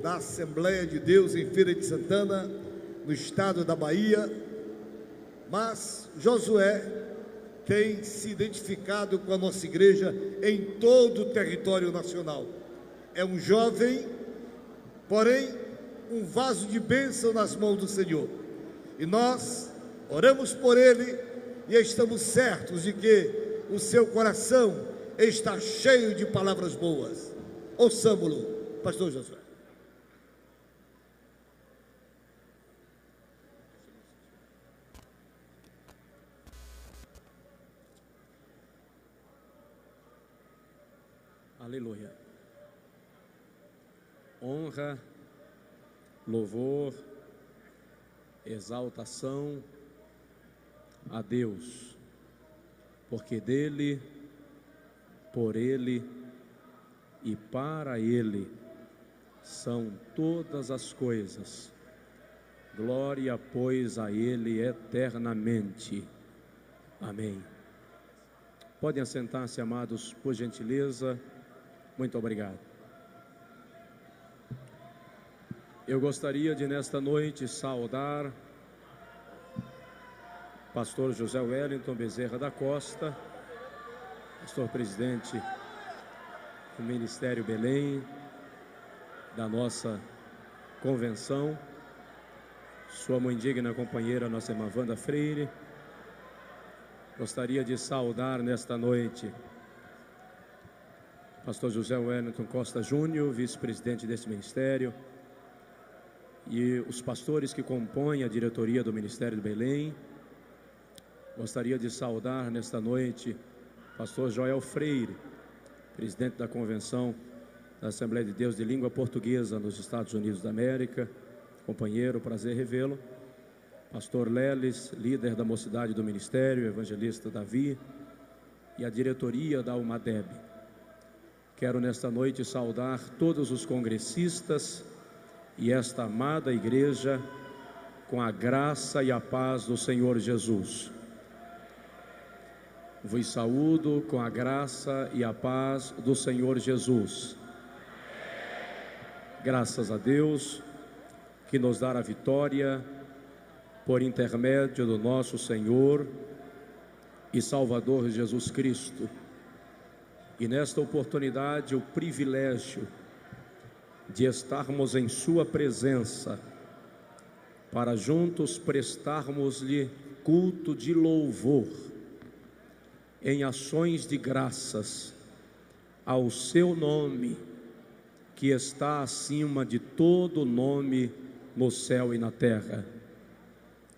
da Assembleia de Deus em Feira de Santana, no estado da Bahia, mas Josué tem se identificado com a nossa igreja em todo o território nacional. É um jovem, porém um vaso de bênção nas mãos do Senhor. E nós oramos por ele e estamos certos de que o seu coração está cheio de palavras boas. Ouçamo-lo, pastor Josué. Aleluia. Honra, louvor, exaltação a Deus, porque dele, por ele e para ele são todas as coisas. Glória, pois, a ele eternamente. Amém. Podem assentar-se, amados, por gentileza. Muito obrigado. Eu gostaria de, nesta noite, saudar pastor José Wellington Bezerra da Costa, pastor presidente do Ministério Belém, da nossa convenção, sua mãe digna companheira, nossa irmã Wanda Freire. Gostaria de saudar nesta noite pastor José Wellington Costa Júnior, vice-presidente deste ministério, e os pastores que compõem a diretoria do Ministério do Belém. Gostaria de saudar nesta noite pastor Joel Freire, presidente da Convenção da Assembleia de Deus de Língua Portuguesa nos Estados Unidos da América, companheiro, prazer revê-lo. Pastor Leles, líder da mocidade do Ministério, evangelista Davi, e a diretoria da UMADEB. Quero nesta noite saudar todos os congressistas e esta amada igreja com a graça e a paz do Senhor Jesus. Vos saúdo com a graça e a paz do Senhor Jesus. Graças a Deus que nos dá a vitória por intermédio do nosso Senhor e Salvador Jesus Cristo. E nesta oportunidade o privilégio de estarmos em sua presença para juntos prestarmos-lhe culto de louvor em ações de graças ao seu nome, que está acima de todo nome no céu e na terra.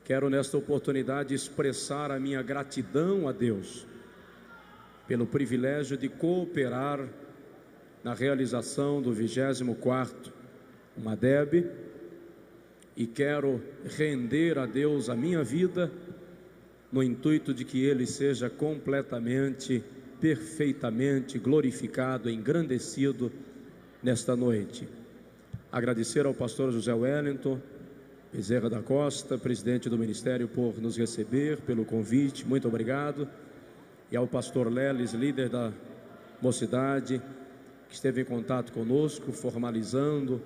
Quero nesta oportunidade expressar a minha gratidão a Deus pelo privilégio de cooperar na realização do 24º UMADEB, e quero render a Deus a minha vida no intuito de que Ele seja completamente, perfeitamente glorificado, engrandecido nesta noite. Agradecer ao pastor José Wellington Bezerra da Costa, presidente do Ministério, por nos receber, pelo convite, muito obrigado. E ao pastor Leles, líder da mocidade, que esteve em contato conosco, formalizando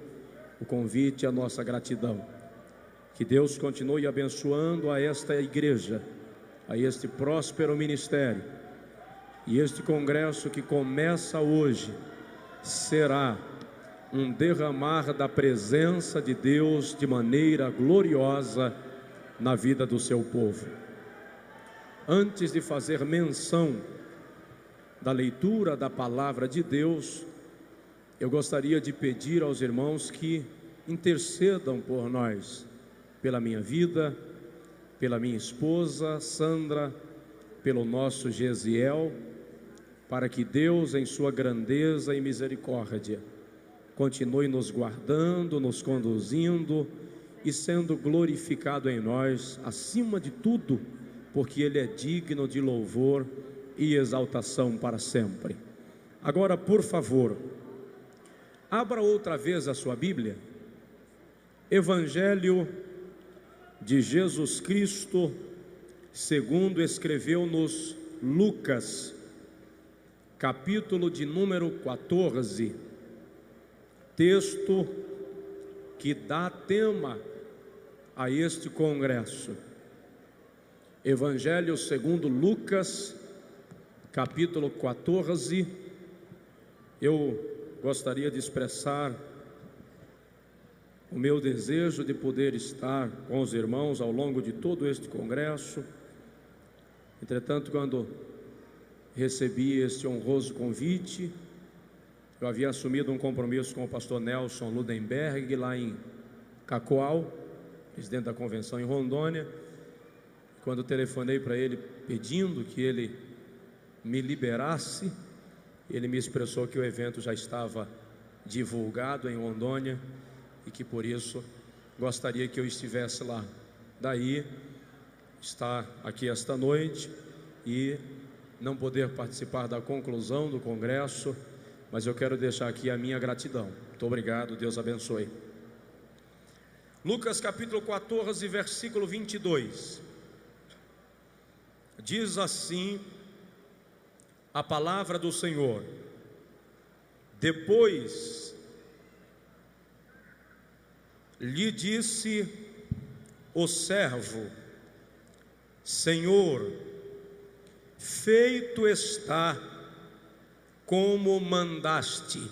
o convite, a nossa gratidão. Que Deus continue abençoando a esta igreja, a este próspero ministério. E este congresso que começa hoje será um derramar da presença de Deus de maneira gloriosa na vida do seu povo. Antes de fazer menção da leitura da palavra de Deus, eu gostaria de pedir aos irmãos que intercedam por nós, pela minha vida, pela minha esposa Sandra, pelo nosso Gesiel, para que Deus, em sua grandeza e misericórdia, continue nos guardando, nos conduzindo e sendo glorificado em nós, acima de tudo, porque Ele é digno de louvor e exaltação para sempre. Agora, por favor, abra outra vez a sua Bíblia, Evangelho de Jesus Cristo, segundo escreveu-nos Lucas, capítulo de número 14, texto que dá tema a este congresso. Evangelho segundo Lucas, capítulo 14. Eu gostaria de expressar o meu desejo de poder estar com os irmãos ao longo de todo este congresso. Entretanto, quando recebi este honroso convite, eu havia assumido um compromisso com o pastor Nelson Ludenberg, lá em Cacoal, presidente da convenção em Rondônia. Quando telefonei para ele pedindo que ele me liberasse, ele me expressou que o evento já estava divulgado em Rondônia e que por isso gostaria que eu estivesse lá. Daí estar aqui esta noite e não poder participar da conclusão do congresso, mas eu quero deixar aqui a minha gratidão. Muito obrigado, Deus abençoe. Lucas capítulo 14, versículo 22. Diz assim a palavra do Senhor: depois lhe disse o servo: Senhor, feito está como mandaste,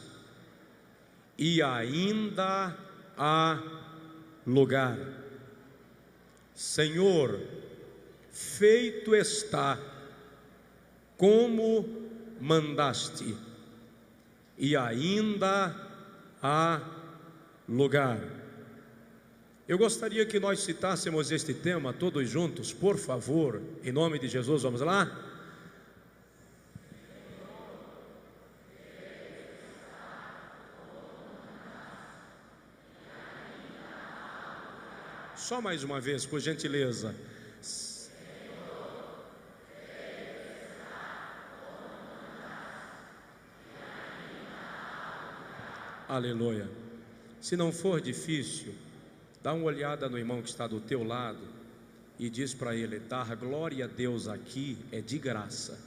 e ainda há lugar. Senhor, feito está como mandaste, e ainda há lugar. Eu gostaria que nós citássemos este tema todos juntos, por favor, em nome de Jesus. Vamos lá? Só mais uma vez, por gentileza. Aleluia. Se não for difícil, dá uma olhada no irmão que está do teu lado e diz para ele: dar glória a Deus aqui é de graça.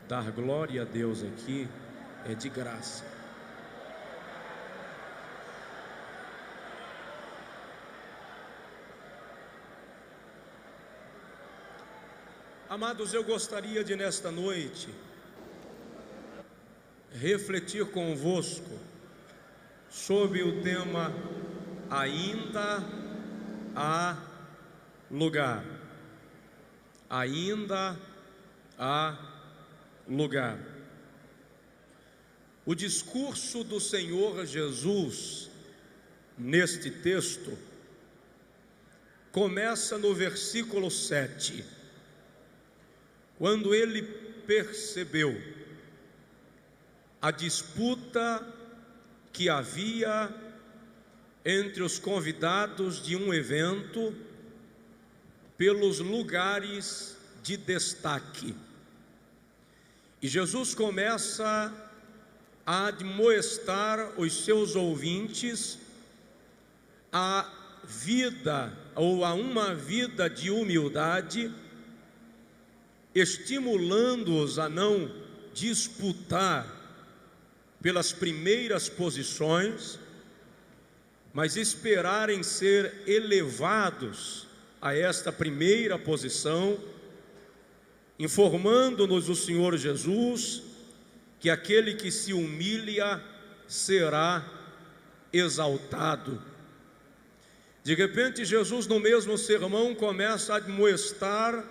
Dar glória a Deus aqui é de graça. Amados, eu gostaria de nesta noite refletir convosco sobre o tema ainda há lugar. Ainda há lugar. O discurso do Senhor Jesus neste texto começa no versículo 7, quando ele percebeu a disputa que havia entre os convidados de um evento pelos lugares de destaque. E Jesus começa a admoestar os seus ouvintes a vida ou a uma vida de humildade, estimulando-os a não disputar pelas primeiras posições, mas esperarem ser elevados a esta primeira posição, informando-nos o Senhor Jesus que aquele que se humilha será exaltado. De repente, Jesus, no mesmo sermão, começa a admoestar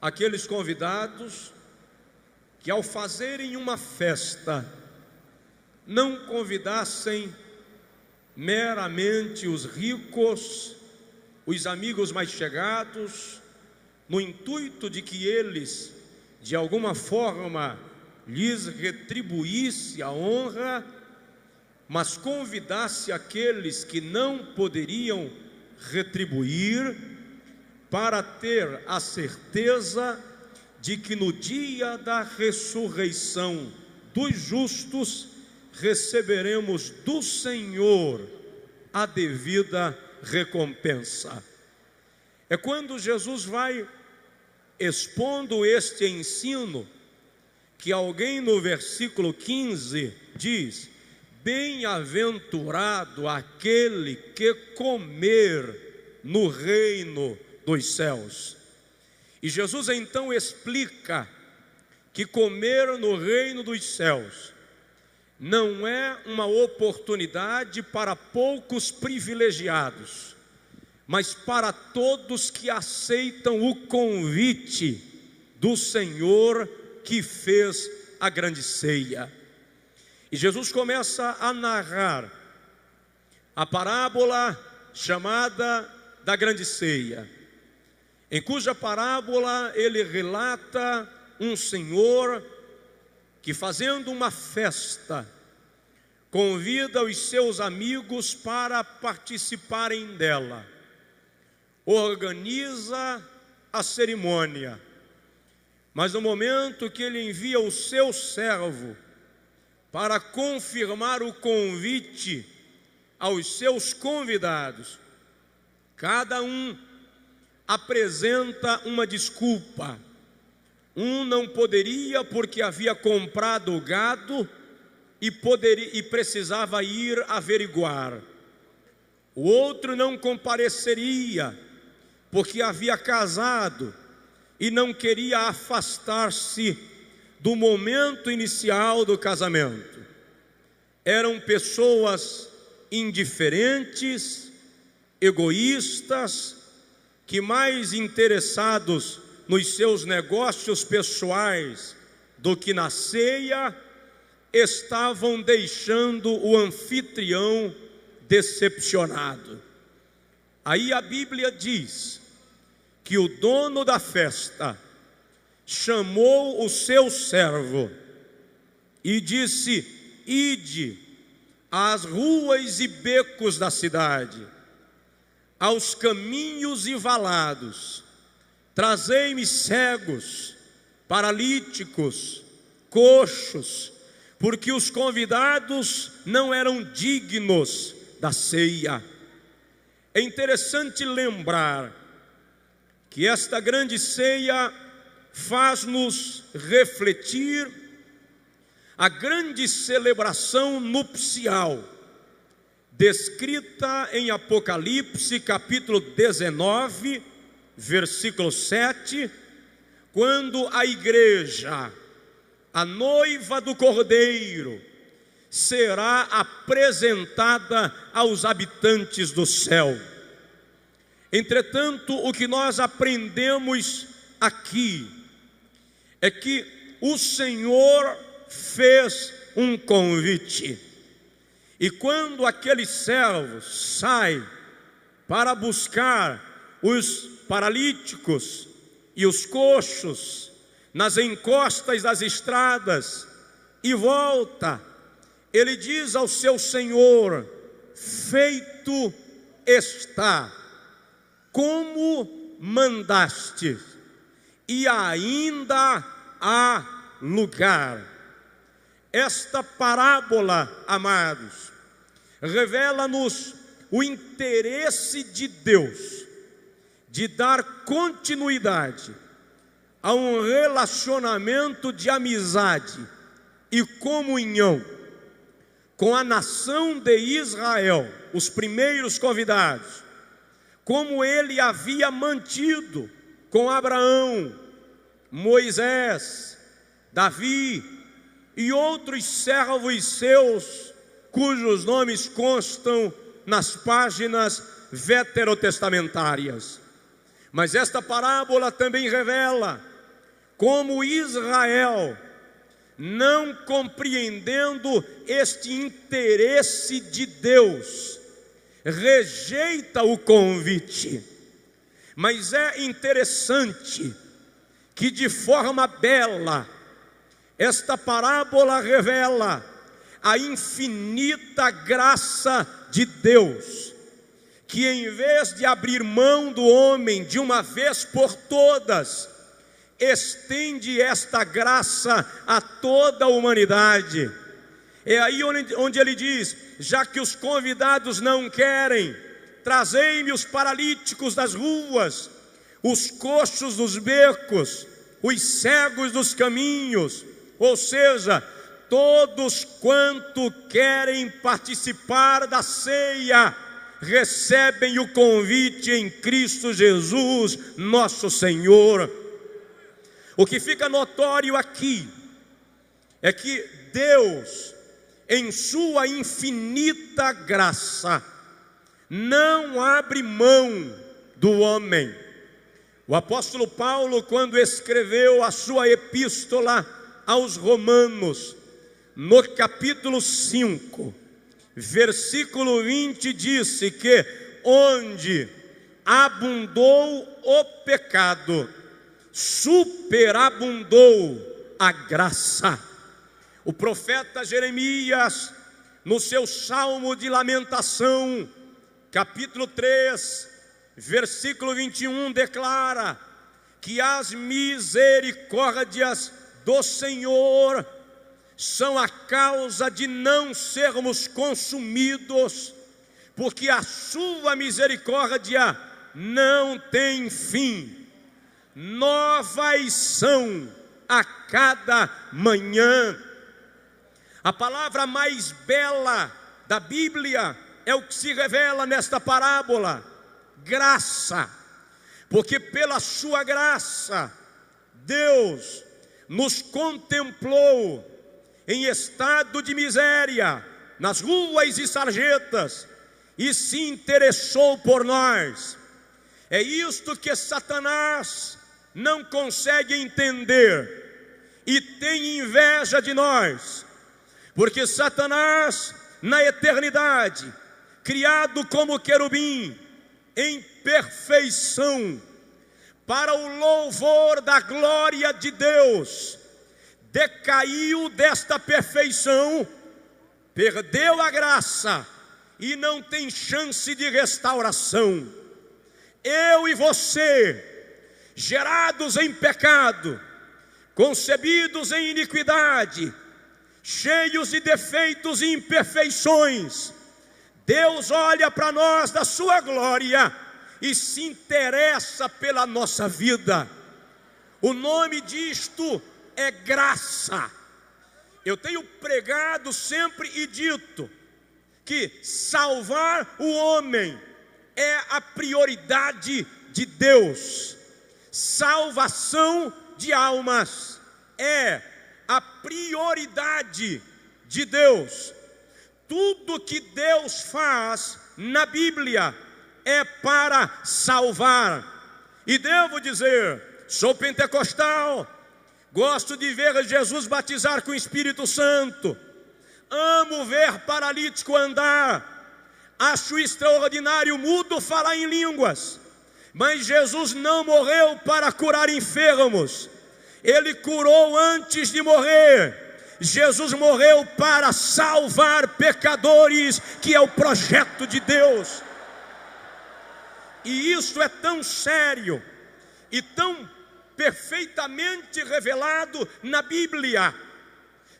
aqueles convidados que, ao fazerem uma festa, não convidassem meramente os ricos, os amigos mais chegados, no intuito de que eles, de alguma forma, lhes retribuísse a honra, mas convidasse aqueles que não poderiam retribuir, para ter a certeza de que no dia da ressurreição dos justos receberemos do Senhor a devida recompensa. É quando Jesus vai expondo este ensino que alguém no versículo 15 diz: bem-aventurado aquele que comer no reino dos céus. E Jesus então explica que comer no reino dos céus não é uma oportunidade para poucos privilegiados, mas para todos que aceitam o convite do Senhor que fez a grande ceia. E Jesus começa a narrar a parábola chamada da grande ceia, em cuja parábola ele relata um senhor que, fazendo uma festa, convida os seus amigos para participarem dela, organiza a cerimônia, mas no momento que ele envia o seu servo para confirmar o convite aos seus convidados, cada um apresenta uma desculpa. Um não poderia porque havia comprado o gado e precisava ir averiguar. O outro não compareceria porque havia casado e não queria afastar-se do momento inicial do casamento. Eram pessoas indiferentes, egoístas, que mais interessados nos seus negócios pessoais do que na ceia, estavam deixando o anfitrião decepcionado. Aí a Bíblia diz que o dono da festa chamou o seu servo e disse: ide às ruas e becos da cidade, aos caminhos e valados, trazei-me cegos, paralíticos, coxos, porque os convidados não eram dignos da ceia. É interessante lembrar que esta grande ceia faz-nos refletir a grande celebração nupcial descrita em Apocalipse capítulo 19, versículo 7, quando a igreja, a noiva do Cordeiro, será apresentada aos habitantes do céu. Entretanto, o que nós aprendemos aqui é que o Senhor fez um convite, e quando aquele servo sai para buscar os paralíticos e os coxos nas encostas das estradas e volta, ele diz ao seu senhor: feito está, como mandaste, e ainda há lugar. Esta parábola, amados, revela-nos o interesse de Deus de dar continuidade a um relacionamento de amizade e comunhão com a nação de Israel, os primeiros convidados, como ele havia mantido com Abraão, Moisés, Davi e outros servos seus, cujos nomes constam nas páginas veterotestamentárias. Mas esta parábola também revela como Israel, não compreendendo este interesse de Deus, rejeita o convite. Mas é interessante que, de forma bela, esta parábola revela a infinita graça de Deus, que em vez de abrir mão do homem de uma vez por todas, estende esta graça a toda a humanidade. É aí onde ele diz: já que os convidados não querem, trazei-me os paralíticos das ruas, os coxos dos becos, os cegos dos caminhos. Ou seja, todos quanto querem participar da ceia, recebem o convite em Cristo Jesus, nosso Senhor. O que fica notório aqui é que Deus, em sua infinita graça, não abre mão do homem. O apóstolo Paulo, quando escreveu a sua epístola aos Romanos, no capítulo 5, versículo 20, disse que onde abundou o pecado, superabundou a graça. O profeta Jeremias, no seu salmo de lamentação, capítulo 3, versículo 21, declara que as misericórdias do Senhor são a causa de não sermos consumidos, porque a sua misericórdia não tem fim. Novas são a cada manhã. A palavra mais bela da Bíblia é o que se revela nesta parábola: graça. Porque pela sua graça, Deus nos contemplou em estado de miséria, nas ruas e sarjetas, e se interessou por nós. É isto que Satanás não consegue entender e tem inveja de nós, porque Satanás, na eternidade, criado como querubim, em perfeição, para o louvor da glória de Deus, decaiu desta perfeição, perdeu a graça e não tem chance de restauração. Eu e você, gerados em pecado, concebidos em iniquidade, cheios de defeitos e imperfeições, Deus olha para nós da sua glória e se interessa pela nossa vida. O nome disto é graça. Eu tenho pregado sempre e dito que salvar o homem é a prioridade de Deus. Salvação de almas é a prioridade de Deus. Tudo que Deus faz na Bíblia é para salvar. E devo dizer, sou pentecostal, gosto de ver Jesus batizar com o Espírito Santo, amo ver paralítico andar, acho extraordinário mudo falar em línguas, mas Jesus não morreu para curar enfermos, Ele curou antes de morrer. Jesus morreu para salvar pecadores, que é o projeto de Deus. E isso é tão sério e tão perfeitamente revelado na Bíblia,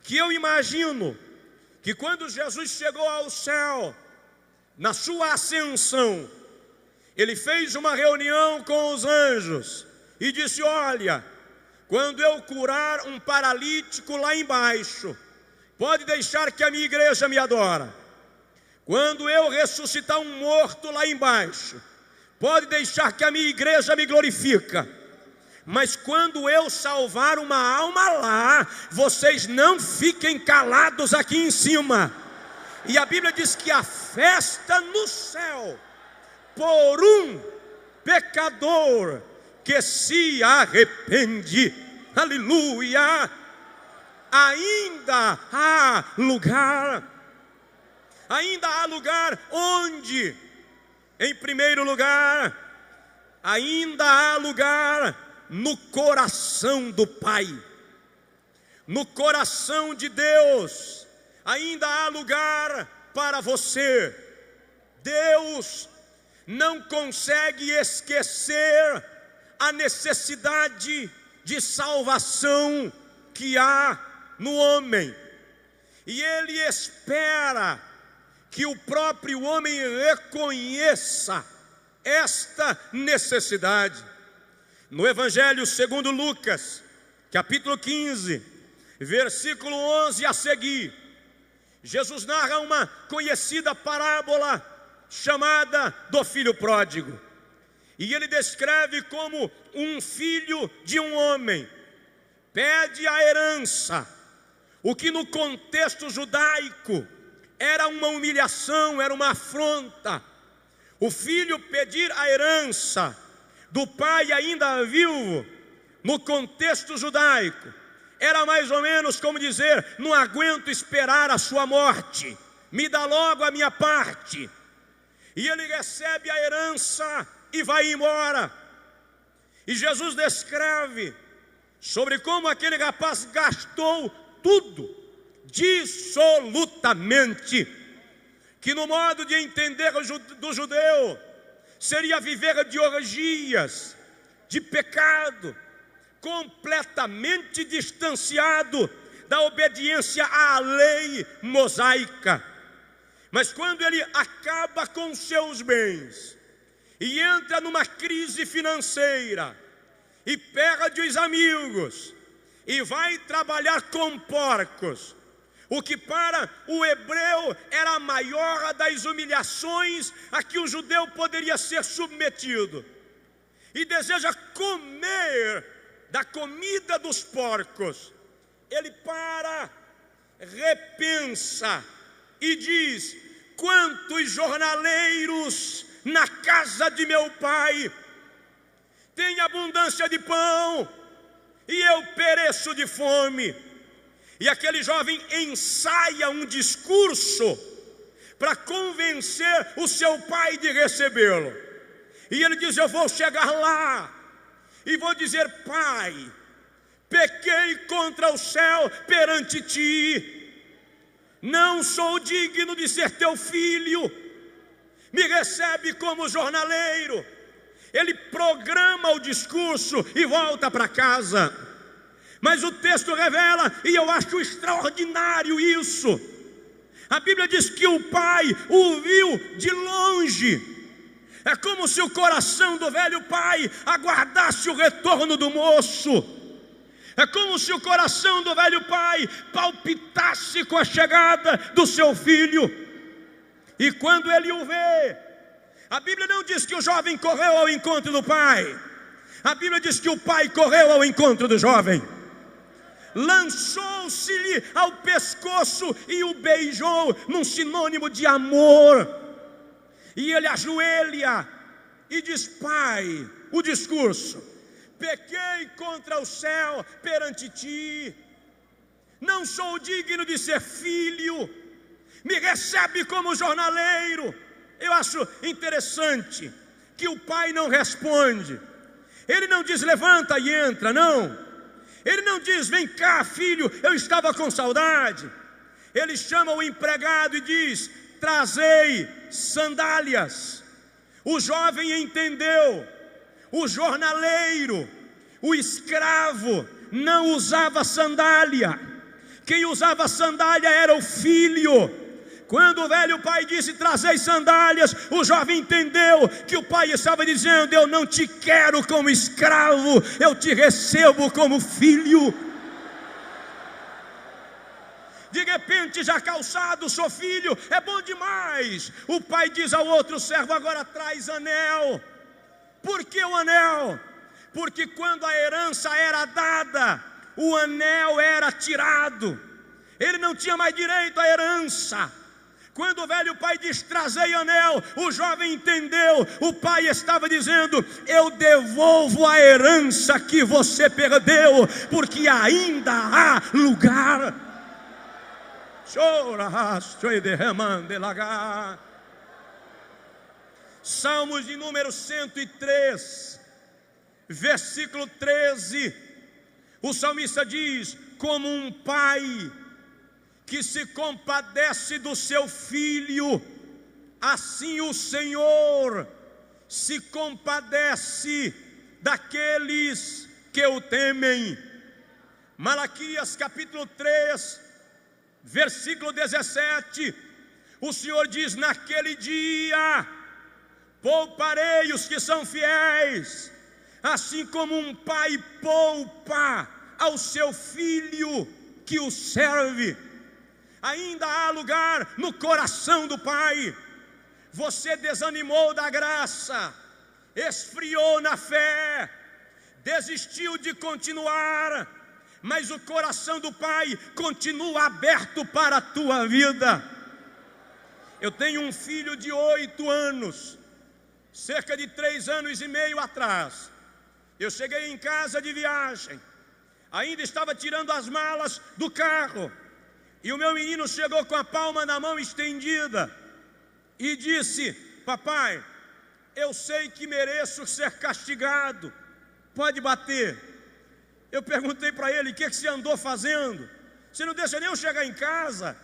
que eu imagino que quando Jesus chegou ao céu, na sua ascensão, Ele fez uma reunião com os anjos e disse: olha, quando eu curar um paralítico lá embaixo, pode deixar que a minha igreja me adora. Quando eu ressuscitar um morto lá embaixo, pode deixar que a minha igreja me glorifica. Mas quando eu salvar uma alma lá, vocês não fiquem calados aqui em cima. E a Bíblia diz que a festa no céu por um pecador que se arrepende, aleluia, ainda há lugar onde, em primeiro lugar, ainda há lugar no coração do Pai, no coração de Deus, ainda há lugar para você. Deus não consegue esquecer a necessidade de salvação que há no homem, e Ele espera que o próprio homem reconheça esta necessidade. No Evangelho segundo Lucas, capítulo 15, versículo 11 a seguir, Jesus narra uma conhecida parábola chamada do filho pródigo. E ele descreve como um filho de um homem pede a herança, o que no contexto judaico era uma humilhação, era uma afronta. O filho pedir a herança do pai ainda vivo, no contexto judaico, era mais ou menos como dizer: não aguento esperar a sua morte, me dá logo a minha parte. E ele recebe a herança e vai embora. E Jesus descreve sobre como aquele rapaz gastou tudo, dissolutamente, que no modo de entender do judeu, seria viver de orgias, de pecado, completamente distanciado da obediência à lei mosaica. Mas quando ele acaba com seus bens e entra numa crise financeira e perde os amigos e vai trabalhar com porcos, o que para o hebreu era a maior das humilhações a que o judeu poderia ser submetido, e deseja comer da comida dos porcos, ele para, repensa e diz: quantos jornaleiros na casa de meu pai têm abundância de pão e eu pereço de fome. E aquele jovem ensaia um discurso para convencer o seu pai de recebê-lo. E ele diz: eu vou chegar lá e vou dizer: pai, pequei contra o céu perante ti, não sou digno de ser teu filho, me recebe como jornaleiro. Ele programa o discurso e volta para casa. Mas o texto revela, e eu acho extraordinário isso, a Bíblia diz que o pai o viu de longe. É como se o coração do velho pai aguardasse o retorno do moço. É como se o coração do velho pai palpitasse com a chegada do seu filho. E quando ele o vê, a Bíblia não diz que o jovem correu ao encontro do pai. A Bíblia diz que o pai correu ao encontro do jovem, lançou-se-lhe ao pescoço e o beijou, num sinônimo de amor. E ele ajoelha e diz: pai, o discurso: pequei contra o céu perante ti, não sou digno de ser filho, me recebe como jornaleiro. Eu acho interessante que o pai não responde. Ele não diz: levanta e entra, não. Ele não diz: vem cá, filho, eu estava com saudade. Ele chama o empregado e diz: trazei sandálias. O jovem entendeu. O jornaleiro, o escravo, não usava sandália. Quem usava sandália era o filho. Quando o velho pai disse: trazei sandálias, o jovem entendeu que o pai estava dizendo: eu não te quero como escravo, eu te recebo como filho. De repente, já calçado, sou filho, é bom demais. O pai diz ao outro servo: agora traz anel. Por que o anel? Porque quando a herança era dada, o anel era tirado. Ele não tinha mais direito à herança. Quando o velho pai diz: trazei anel, o jovem entendeu. O pai estava dizendo: eu devolvo a herança que você perdeu, porque ainda há lugar. Salmos de número 103, versículo 13. O salmista diz: como um pai que se compadece do seu filho, assim o Senhor se compadece daqueles que o temem. Malaquias capítulo 3, versículo 17, o Senhor diz: naquele dia pouparei os que são fiéis, assim como um pai poupa ao seu filho que o serve. Ainda há lugar no coração do Pai. Você desanimou da graça, esfriou na fé, desistiu de continuar, mas o coração do Pai continua aberto para a tua vida. Eu tenho um filho de 8 anos, cerca de 3 anos e meio atrás. Eu cheguei em casa de viagem, ainda estava tirando as malas do carro, e o meu menino chegou com a palma na mão estendida e disse: papai, eu sei que mereço ser castigado, pode bater. Eu perguntei para ele: o que você andou fazendo? Você não deixa nem eu chegar em casa.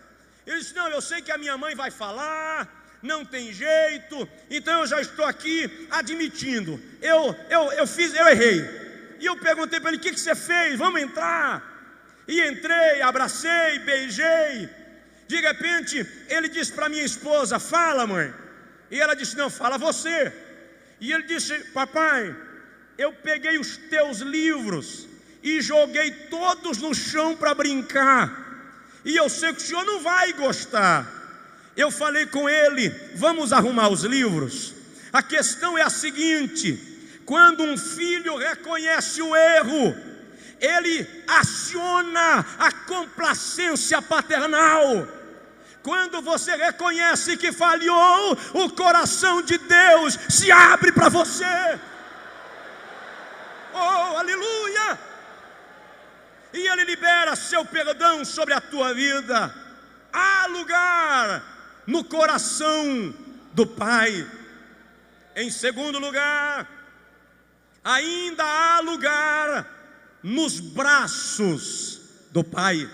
Ele disse: não, eu sei que a minha mãe vai falar, não tem jeito, então eu já estou aqui admitindo, eu errei. E eu perguntei para ele: o que você fez? Vamos entrar. E entrei, abracei, beijei. De repente ele disse para minha esposa: fala, mãe. E ela disse: não, fala você. E ele disse: papai, eu peguei os teus livros e joguei todos no chão para brincar, e eu sei que o senhor não vai gostar. Eu falei com ele: vamos arrumar os livros. A questão é a seguinte: quando um filho reconhece o erro, ele aciona a complacência paternal. Quando você reconhece que falhou, o coração de Deus se abre para você. Oh, aleluia! E Ele libera seu perdão sobre a tua vida. Há lugar no coração do Pai. Em segundo lugar, ainda há lugar nos braços do Pai.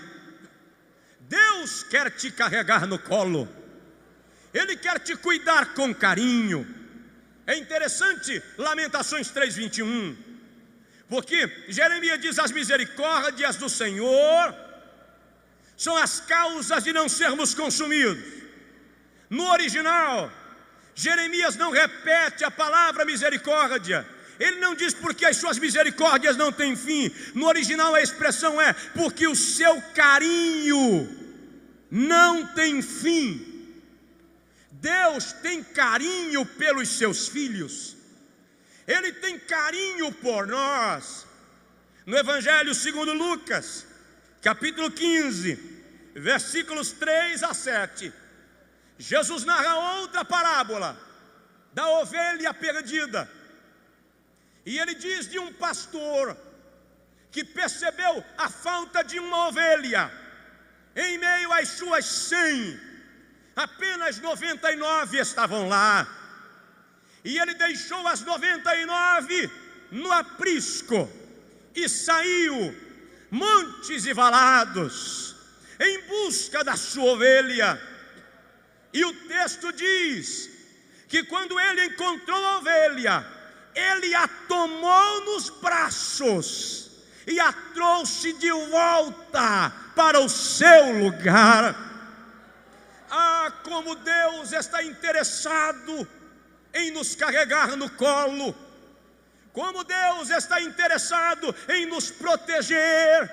Deus quer te carregar no colo, Ele quer te cuidar com carinho. É interessante Lamentações 3:21, porque Jeremias diz: as misericórdias do Senhor são as causas de não sermos consumidos. No original, Jeremias não repete a palavra misericórdia. Ele não diz porque as suas misericórdias não têm fim. No original a expressão é: porque o seu carinho não tem fim. Deus tem carinho pelos seus filhos. Ele tem carinho por nós. No Evangelho segundo Lucas, capítulo 15, versículos 3 a 7, Jesus narra outra parábola da ovelha perdida. E ele diz de um pastor que percebeu a falta de uma ovelha. Em meio às suas 100, apenas 99 estavam lá. E ele deixou as 99 no aprisco e saiu montes e valados em busca da sua ovelha. E o texto diz que quando ele encontrou a ovelha, ele a tomou nos braços e a trouxe de volta para o seu lugar. Ah, como Deus está interessado em nos carregar no colo, como Deus está interessado em nos proteger,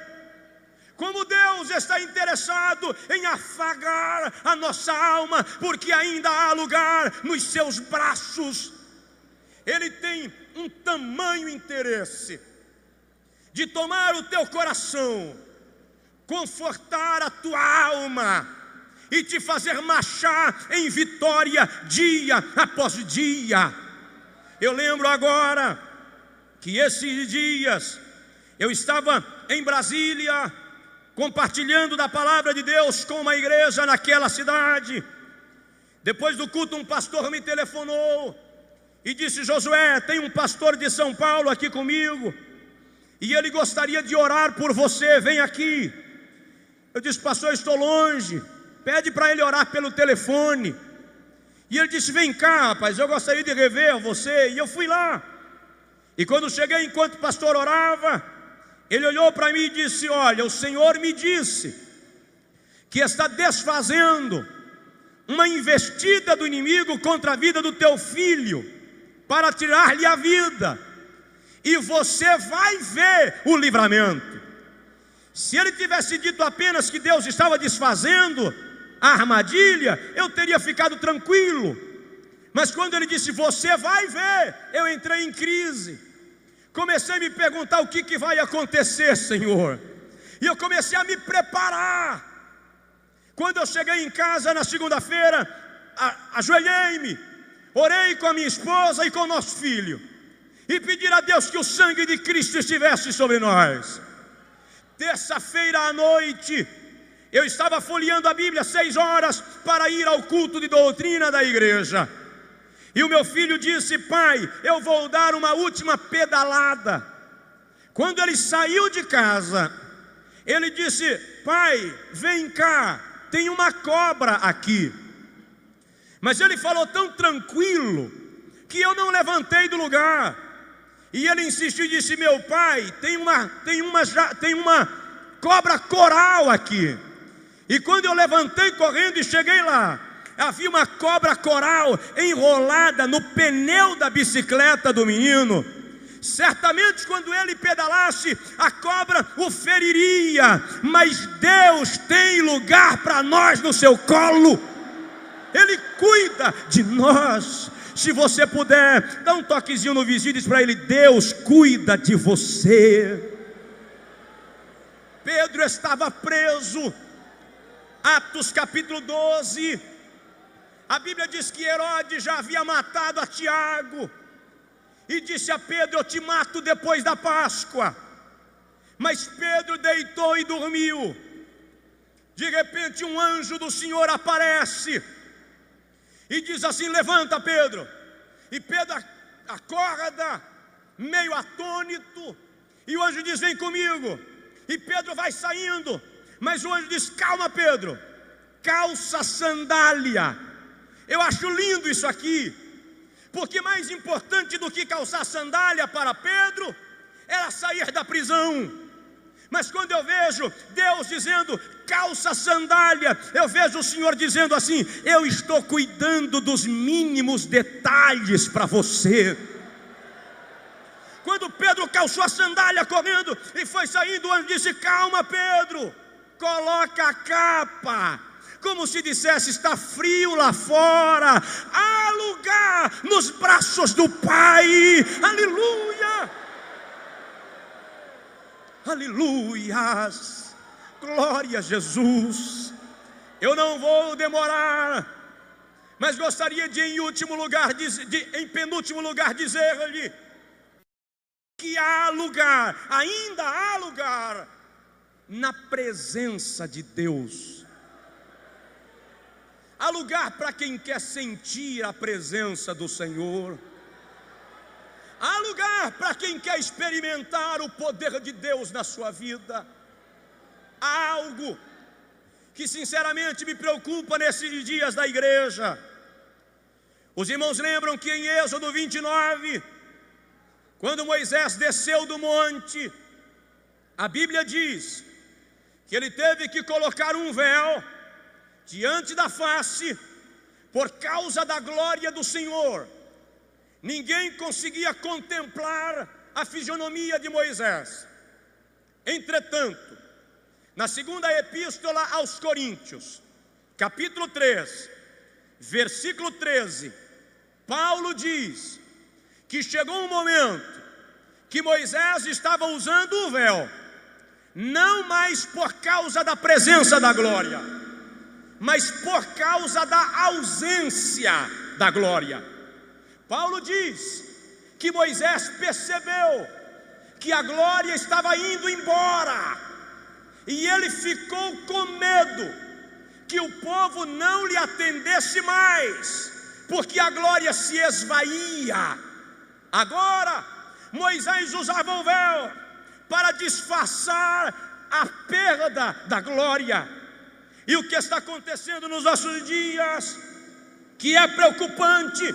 como Deus está interessado em afagar a nossa alma, porque ainda há lugar nos seus braços. Ele tem um tamanho interesse de tomar o teu coração, confortar a tua alma e te fazer marchar em vitória dia após dia. Eu lembro agora que esses dias eu estava em Brasília compartilhando da palavra de Deus com uma igreja naquela cidade. Depois do culto, um pastor me telefonou e disse: Josué, tem um pastor de São Paulo aqui comigo e ele gostaria de orar por você, vem aqui. Eu disse: pastor, estou longe, pede para ele orar pelo telefone. E ele disse: vem cá, rapaz, eu gostaria de rever você. E eu fui lá, e quando cheguei, enquanto o pastor orava, ele olhou para mim e disse: olha, o Senhor me disse que está desfazendo uma investida do inimigo contra a vida do teu filho, para tirar-lhe a vida, e você vai ver o livramento. Se ele tivesse dito apenas que Deus estava desfazendo a armadilha, eu teria ficado tranquilo. Mas quando ele disse, você vai ver, eu entrei em crise. Comecei a me perguntar o que vai acontecer, Senhor. E eu comecei a me preparar. Quando eu cheguei em casa na segunda-feira, ajoelhei-me, orei com a minha esposa e com o nosso filho, e pedi a Deus que o sangue de Cristo estivesse sobre nós. Terça-feira à noite, eu estava folheando a Bíblia 6 horas para ir ao culto de doutrina da igreja. E o meu filho disse, pai, eu vou dar uma última pedalada. Quando ele saiu de casa, ele disse, pai, vem cá, tem uma cobra aqui. Mas ele falou tão tranquilo, que eu não levantei do lugar. E ele insistiu e disse, meu pai, tem uma cobra coral aqui. E quando eu levantei correndo e cheguei lá, havia uma cobra coral enrolada no pneu da bicicleta do menino. Certamente quando ele pedalasse, a cobra o feriria, mas Deus tem lugar para nós no seu colo. Ele cuida de nós. Se você puder, dá um toquezinho no vizinho e diz para ele, Deus cuida de você. Pedro estava preso. Atos capítulo 12, a Bíblia diz que Herodes já havia matado a Tiago, e disse a Pedro, eu te mato depois da Páscoa. Mas Pedro deitou e dormiu. De repente um anjo do Senhor aparece, e diz assim, levanta Pedro. E Pedro acorda, meio atônito, e o anjo diz, vem comigo. E Pedro vai saindo, mas o anjo diz, calma Pedro, calça a sandália. Eu acho lindo isso aqui, porque mais importante do que calçar sandália para Pedro, era sair da prisão. Mas quando eu vejo Deus dizendo, calça a sandália, eu vejo o Senhor dizendo assim, eu estou cuidando dos mínimos detalhes para você. Quando Pedro calçou a sandália correndo e foi saindo, o anjo disse, calma Pedro, coloca a capa, como se dissesse, está frio lá fora, há lugar nos braços do Pai, aleluia, aleluias, glória a Jesus. Eu não vou demorar, mas gostaria de em penúltimo lugar dizer-lhe, que há lugar, ainda há lugar, na presença de Deus. Há lugar para quem quer sentir a presença do Senhor. Há lugar para quem quer experimentar o poder de Deus na sua vida. Há algo que sinceramente me preocupa nesses dias da igreja. Os irmãos lembram que em Êxodo 29, quando Moisés desceu do monte, a Bíblia diz que ele teve que colocar um véu diante da face, por causa da glória do Senhor. Ninguém conseguia contemplar a fisionomia de Moisés. Entretanto, na segunda epístola aos Coríntios, capítulo 3, versículo 13, Paulo diz que chegou um momento que Moisés estava usando o véu, não mais por causa da presença da glória, mas por causa da ausência da glória. Paulo diz que Moisés percebeu que a glória estava indo embora, e ele ficou com medo que o povo não lhe atendesse mais, porque a glória se esvaía. Agora, Moisés usava o véu para disfarçar a perda da glória. E o que está acontecendo nos nossos dias, que é preocupante,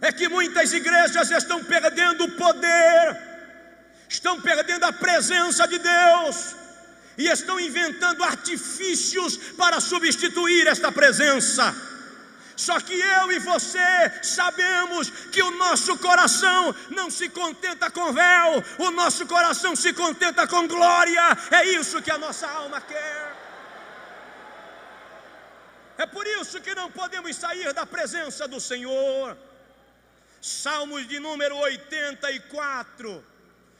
é que muitas igrejas estão perdendo o poder, estão perdendo a presença de Deus, e estão inventando artifícios para substituir esta presença. Só que eu e você sabemos que o nosso coração não se contenta com véu, o nosso coração se contenta com glória. É isso que a nossa alma quer. É por isso que não podemos sair da presença do Senhor. Salmos de número 84,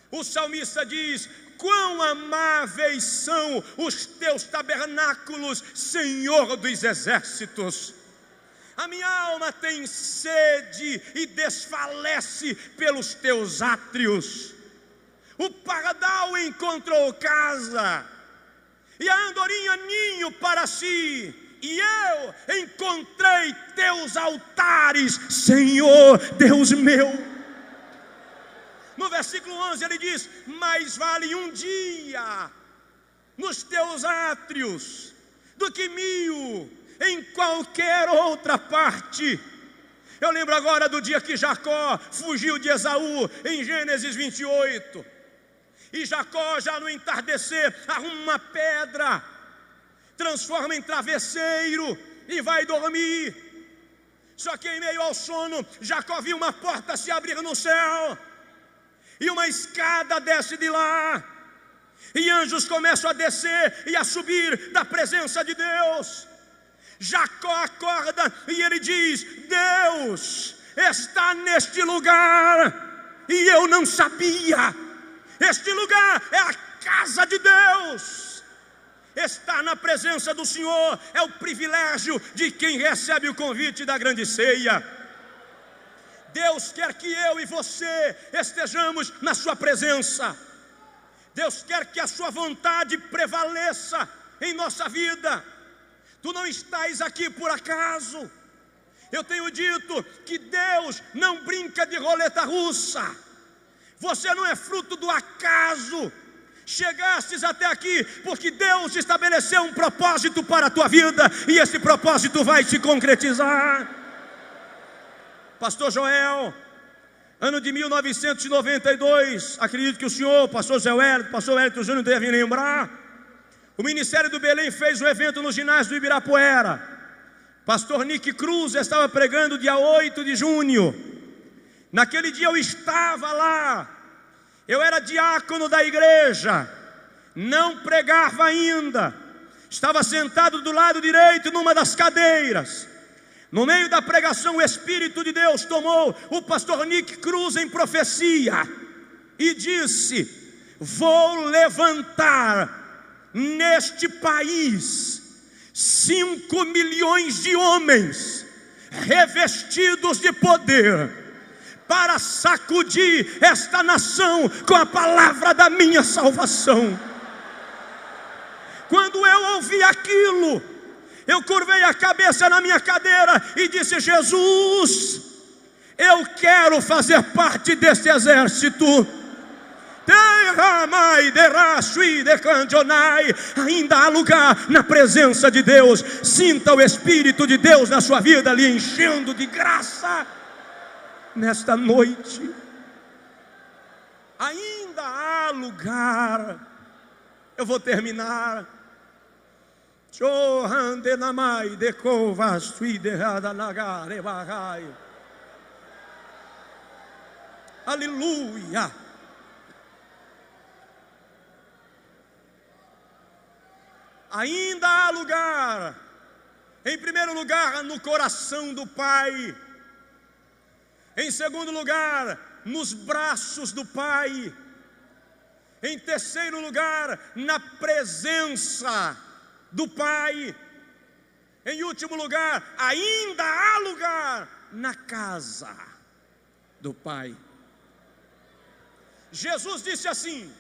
o salmista diz: quão amáveis são os teus tabernáculos, Senhor dos exércitos. A minha alma tem sede e desfalece pelos teus átrios. O pardal encontrou casa, e a andorinha ninho para si, e eu encontrei teus altares, Senhor Deus meu. No versículo 11 ele diz: mais vale um dia nos teus átrios do que 1000 em qualquer outra parte. Eu lembro agora do dia que Jacó fugiu de Esaú, em Gênesis 28. E Jacó, já no entardecer, arruma uma pedra, transforma em travesseiro e vai dormir. Só que em meio ao sono, Jacó viu uma porta se abrir no céu, e uma escada desce de lá, e anjos começam a descer e a subir da presença de Deus. Jacó acorda e ele diz: Deus está neste lugar, e eu não sabia. Este lugar é a casa de Deus. Estar na presença do Senhor é o privilégio de quem recebe o convite da grande ceia. Deus quer que eu e você estejamos na sua presença. Deus quer que a sua vontade prevaleça em nossa vida. Tu não estás aqui por acaso. Eu tenho dito que Deus não brinca de roleta russa. Você não é fruto do acaso. Chegastes até aqui porque Deus estabeleceu um propósito para a tua vida, e esse propósito vai se concretizar. Pastor Joel, ano de 1992, acredito que o senhor, pastor Hélito Júnior devem lembrar. O Ministério do Belém fez um evento no ginásio do Ibirapuera. Pastor Nick Cruz estava pregando dia 8 de junho. Naquele dia eu estava lá. Eu era diácono da igreja, não pregava ainda. Estava sentado do lado direito numa das cadeiras. No meio da pregação, o Espírito de Deus tomou o pastor Nick Cruz em profecia e disse: vou levantar neste país 5 milhões de homens revestidos de poder, para sacudir esta nação com a palavra da minha salvação. Quando eu ouvi aquilo, eu curvei a cabeça na minha cadeira e disse: Jesus, eu quero fazer parte deste exército. Ainda há lugar na presença de Deus. Sinta o Espírito de Deus na sua vida lhe enchendo de graça nesta noite. Ainda há lugar. Eu vou terminar. Aleluia. Ainda há lugar, em primeiro lugar, no coração do Pai. Em segundo lugar, nos braços do Pai. Em terceiro lugar, na presença do Pai. Em último lugar, ainda há lugar na casa do Pai. Jesus disse assim: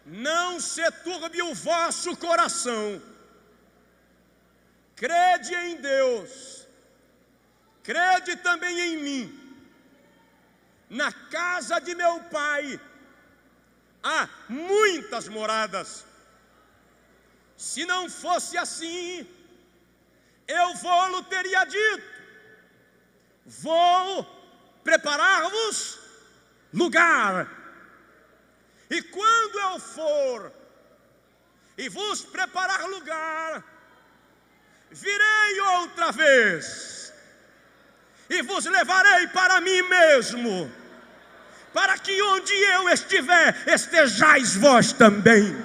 não se turbe o vosso coração, crede em Deus, crede também em mim. Na casa de meu Pai há muitas moradas. Se não fosse assim, eu vou-lo teria dito: vou preparar-vos lugar. E quando eu for e vos preparar lugar, virei outra vez e vos levarei para mim mesmo, para que onde eu estiver, estejais vós também.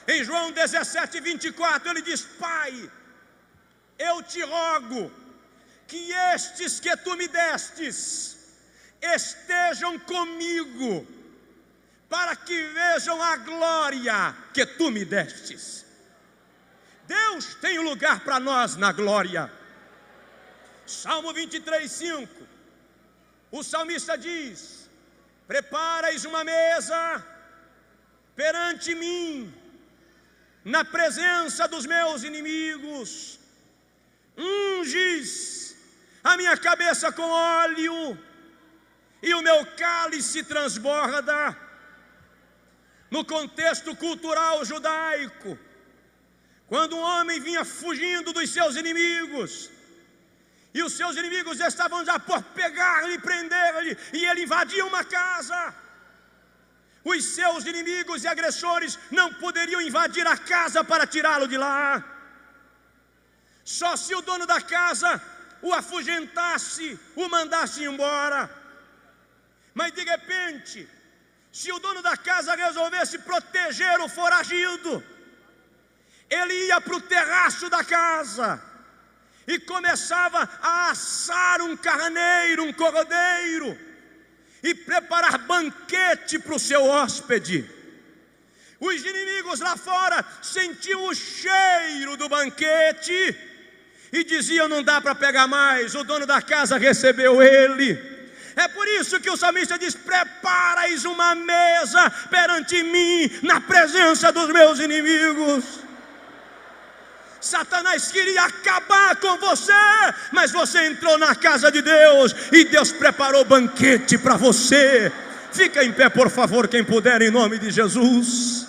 Em João 17, 24, ele diz: Pai, eu te rogo que estes que tu me destes estejam comigo, para que vejam a glória que tu me destes. Deus tem um lugar para nós na glória. Salmo 23, 5, o salmista diz: preparais uma mesa perante mim, na presença dos meus inimigos, unges a minha cabeça com óleo, e o meu cálice transborda. No contexto cultural judaico, quando um homem vinha fugindo dos seus inimigos, e os seus inimigos estavam já por pegar-lhe e prender-lhe, e ele invadia uma casa, os seus inimigos e agressores não poderiam invadir a casa para tirá-lo de lá. Só se o dono da casa o afugentasse, o mandasse embora. Mas de repente, se o dono da casa resolvesse proteger o foragido, ele ia para o terraço da casa e começava a assar um carneiro, um cordeiro, e preparar banquete para o seu hóspede. Os inimigos lá fora sentiam o cheiro do banquete e diziam: não dá para pegar mais, o dono da casa recebeu ele. É por isso que o salmista diz: preparais uma mesa perante mim, na presença dos meus inimigos. Satanás queria acabar com você, mas você entrou na casa de Deus e Deus preparou banquete para você. Fica em pé, por favor, quem puder, em nome de Jesus.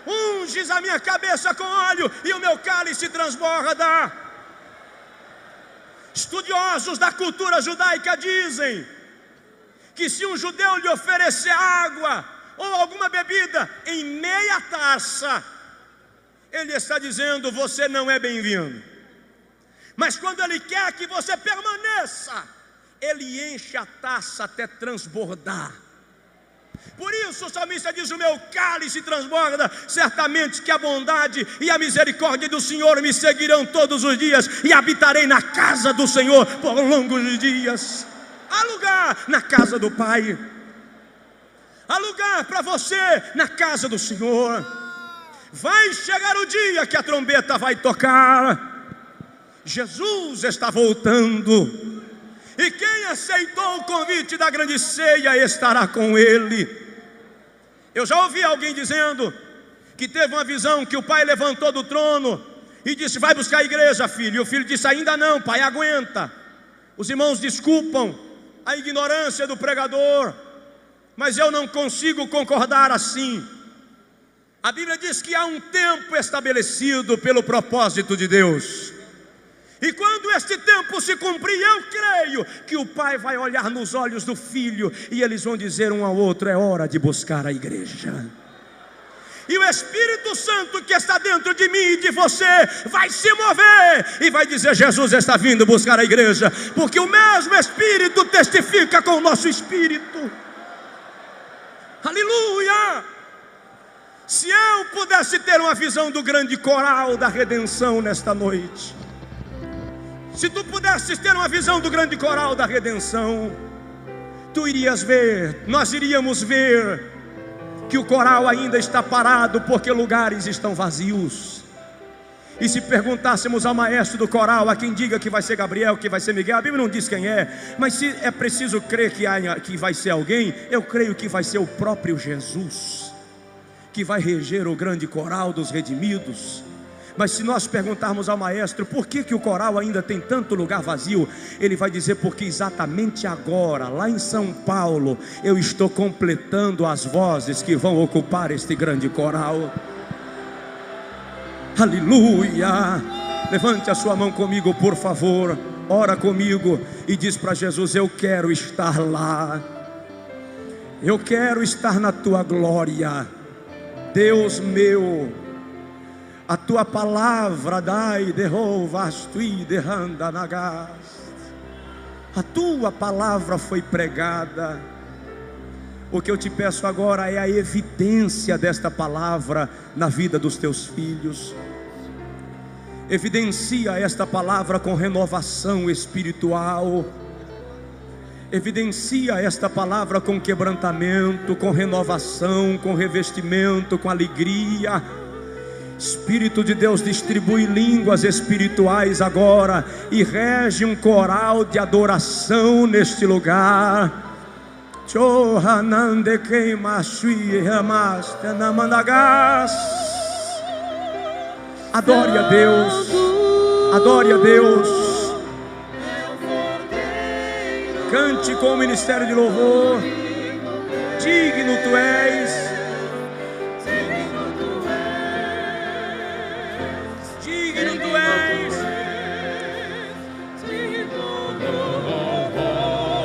Unges a minha cabeça com óleo e o meu cálice transborda. Estudiosos da cultura judaica dizem que se um judeu lhe oferecer água ou alguma bebida em meia taça, ele está dizendo: você não é bem-vindo. Mas quando ele quer que você permaneça, ele enche a taça até transbordar. Por isso o salmista diz: o meu cálice transborda. Certamente que a bondade e a misericórdia do Senhor me seguirão todos os dias, e habitarei na casa do Senhor por longos dias. Há lugar na casa do Pai, há lugar para você na casa do Senhor. Vai chegar o dia que a trombeta vai tocar. Jesus está voltando, e quem aceitou o convite da grande ceia estará com Ele. Eu já ouvi alguém dizendo que teve uma visão que o pai levantou do trono e disse: vai buscar a igreja, filho. E o filho disse: ainda não, pai, aguenta. Os irmãos desculpam a ignorância do pregador, mas eu não consigo concordar assim. A Bíblia diz que há um tempo estabelecido pelo propósito de Deus, e quando este tempo se cumprir, eu creio que o pai vai olhar nos olhos do filho, e eles vão dizer um ao outro: é hora de buscar a igreja. E o Espírito Santo que está dentro de mim e de você vai se mover e vai dizer: Jesus está vindo buscar a igreja, porque o mesmo Espírito testifica com o nosso espírito. Aleluia! Se eu pudesse ter uma visão do grande coral da redenção nesta noite, se tu pudesses ter uma visão do grande coral da redenção, tu irias ver, nós iríamos ver que o coral ainda está parado porque lugares estão vazios. E se perguntássemos ao maestro do coral, a quem diga que vai ser Gabriel, que vai ser Miguel, a Bíblia não diz quem é, mas se é preciso crer que vai ser alguém, eu creio que vai ser o próprio Jesus que vai reger o grande coral dos redimidos. Mas se nós perguntarmos ao maestro por que o coral ainda tem tanto lugar vazio, ele vai dizer: porque exatamente agora, lá em São Paulo, eu estou completando as vozes que vão ocupar este grande coral. Aleluia! Levante a sua mão comigo, por favor, ora comigo e diz para Jesus: eu quero estar lá, eu quero estar na tua glória. Deus meu, A tua palavra dai derrovastui derranda nagas. A tua palavra foi pregada. O que eu te peço agora é a evidência desta palavra na vida dos teus filhos. Evidencia esta palavra com renovação espiritual. Evidencia esta palavra com quebrantamento, com renovação, com revestimento, com alegria. Espírito de Deus, distribui línguas espirituais agora e rege um coral de adoração neste lugar. Adore a Deus, adore a Deus. Cante com o ministério de louvor. Digno tu és. Digno tu és.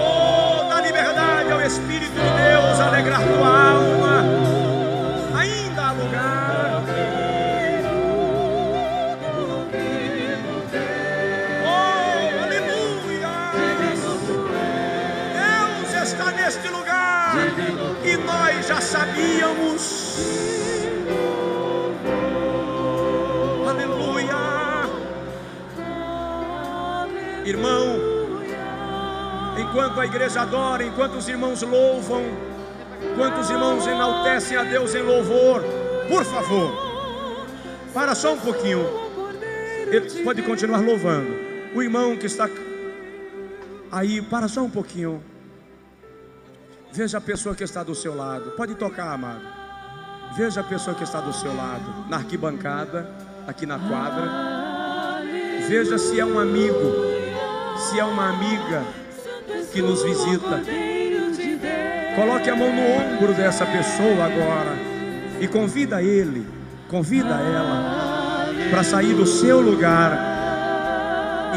Oh, dá liberdade ao Espírito de Deus alegrar tua alma. Ainda há lugar. Oh, aleluia. Deus está neste lugar e nós já sabíamos. Irmão, enquanto a igreja adora, enquanto os irmãos louvam, enquanto os irmãos enaltecem a Deus em louvor, por favor, para só um pouquinho. Ele pode continuar louvando. O irmão que está aí, para só um pouquinho. Veja a pessoa que está do seu lado. Pode tocar, amado. Veja a pessoa que está do seu lado, na arquibancada, aqui na quadra. Veja se é um amigo, se é uma amiga que nos visita. Coloque a mão no ombro dessa pessoa agora e convida ele, convida ela para sair do seu lugar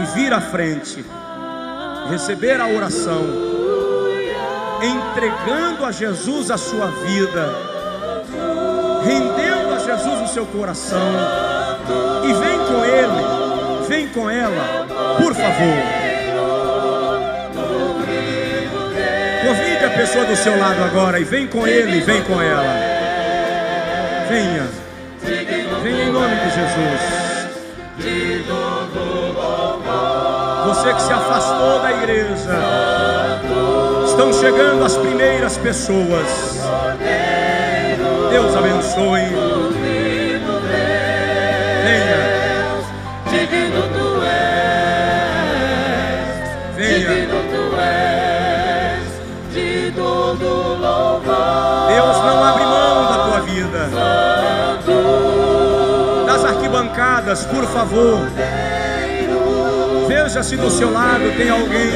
e vir à frente, receber a oração, entregando a Jesus a sua vida, rendendo a Jesus o seu coração, e vem com ele, vem com ela, por favor. Convide a pessoa do seu lado agora e vem com ele, vem com ela. Venha, venha em nome de Jesus. Você que se afastou da igreja, estão chegando as primeiras pessoas. Deus abençoe. Venha. Venha. Deus não abre mão da tua vida. Das arquibancadas, por favor, veja se do seu lado tem alguém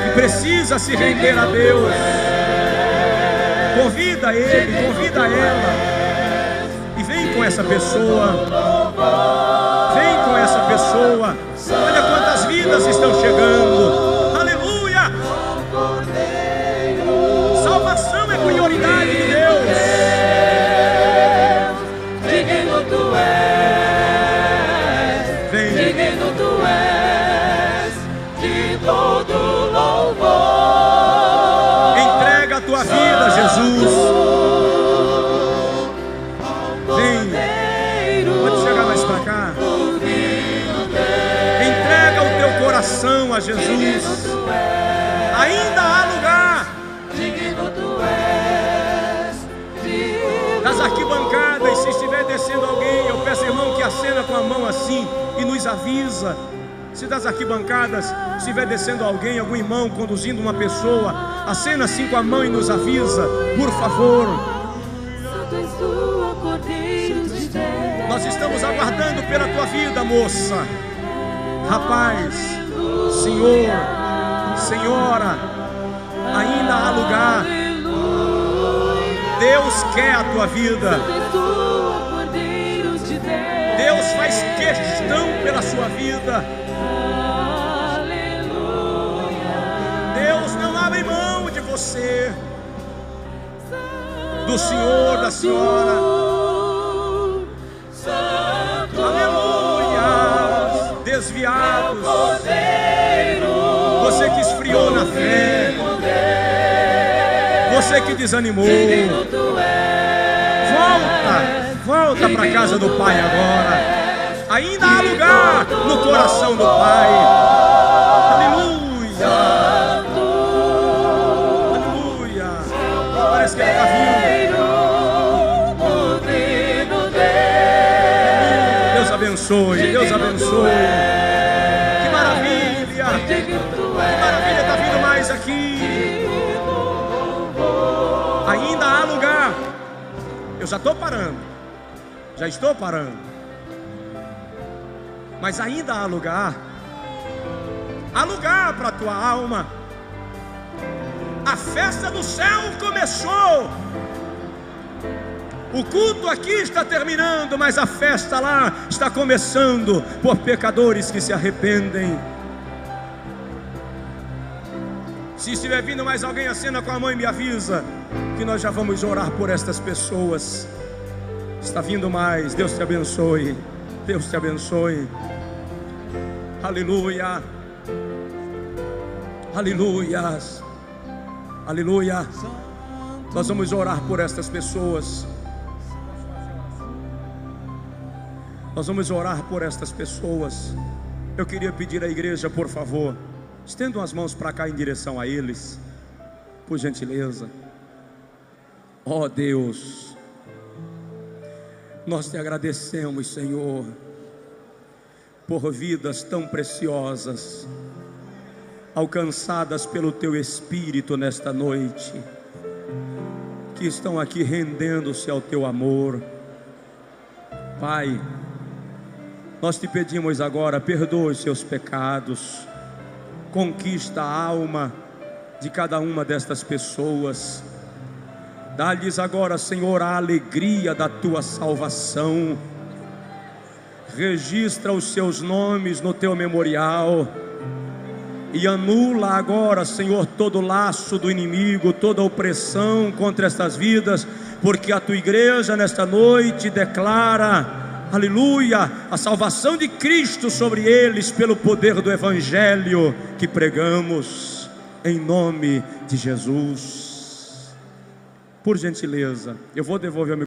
que precisa se render a Deus. Convida ele, convida ela e vem com essa pessoa. Vem com essa pessoa. Olha quantas vidas estão chegando. Salvação é prioridade de Deus. Digno tu és, digno tu és de todo louvor. Entrega a tua vida, Jesus. Vem, pode chegar mais para cá. Entrega o teu coração a Jesus. Ainda há lugar. Nas arquibancadas, se estiver descendo alguém, eu peço, irmão, que acena com a mão assim e nos avisa. Se das arquibancadas estiver descendo alguém, algum irmão conduzindo uma pessoa, acena assim com a mão e nos avisa, por favor. Nós estamos aguardando pela tua vida, moça, rapaz, senhor, senhora, ainda há lugar. Deus quer a tua vida. Deus faz questão pela sua vida. Deus não abre mão de você, do senhor, da senhora. desviados, você que esfriou na fé, você que desanimou, volta para a casa do Pai agora. Ainda há lugar no coração do Pai. Aleluia, aleluia. Parece que ele está vindo. Deus abençoe, Deus abençoe. Que maravilha, está vindo mais aqui. Ainda há lugar. Eu já estou parando, já estou parando. Mas ainda há lugar para a tua alma. A festa do céu começou. O culto aqui está terminando, mas a festa lá está começando por pecadores que se arrependem. Se estiver vindo mais alguém, acena com a mão e me avisa, que nós já vamos orar por estas pessoas. Está vindo mais. Deus te abençoe. Deus te abençoe. Aleluia. Aleluia. Aleluia. Nós vamos orar por estas pessoas. Nós vamos orar por estas pessoas. Eu queria pedir à igreja, por favor, estendam as mãos para cá em direção a eles, por gentileza. Ó Deus, nós te agradecemos, Senhor, por vidas tão preciosas, alcançadas pelo Teu Espírito nesta noite, que estão aqui rendendo-se ao Teu amor. Pai, nós te pedimos agora, perdoa os seus pecados, conquista a alma de cada uma destas pessoas, dá-lhes agora, Senhor, a alegria da Tua salvação. Registra os seus nomes no Teu memorial e anula agora, Senhor, todo laço do inimigo, toda opressão contra estas vidas, porque a Tua igreja nesta noite declara, aleluia, a salvação de Cristo sobre eles pelo poder do Evangelho que pregamos, em nome de Jesus. Por gentileza, eu vou devolver o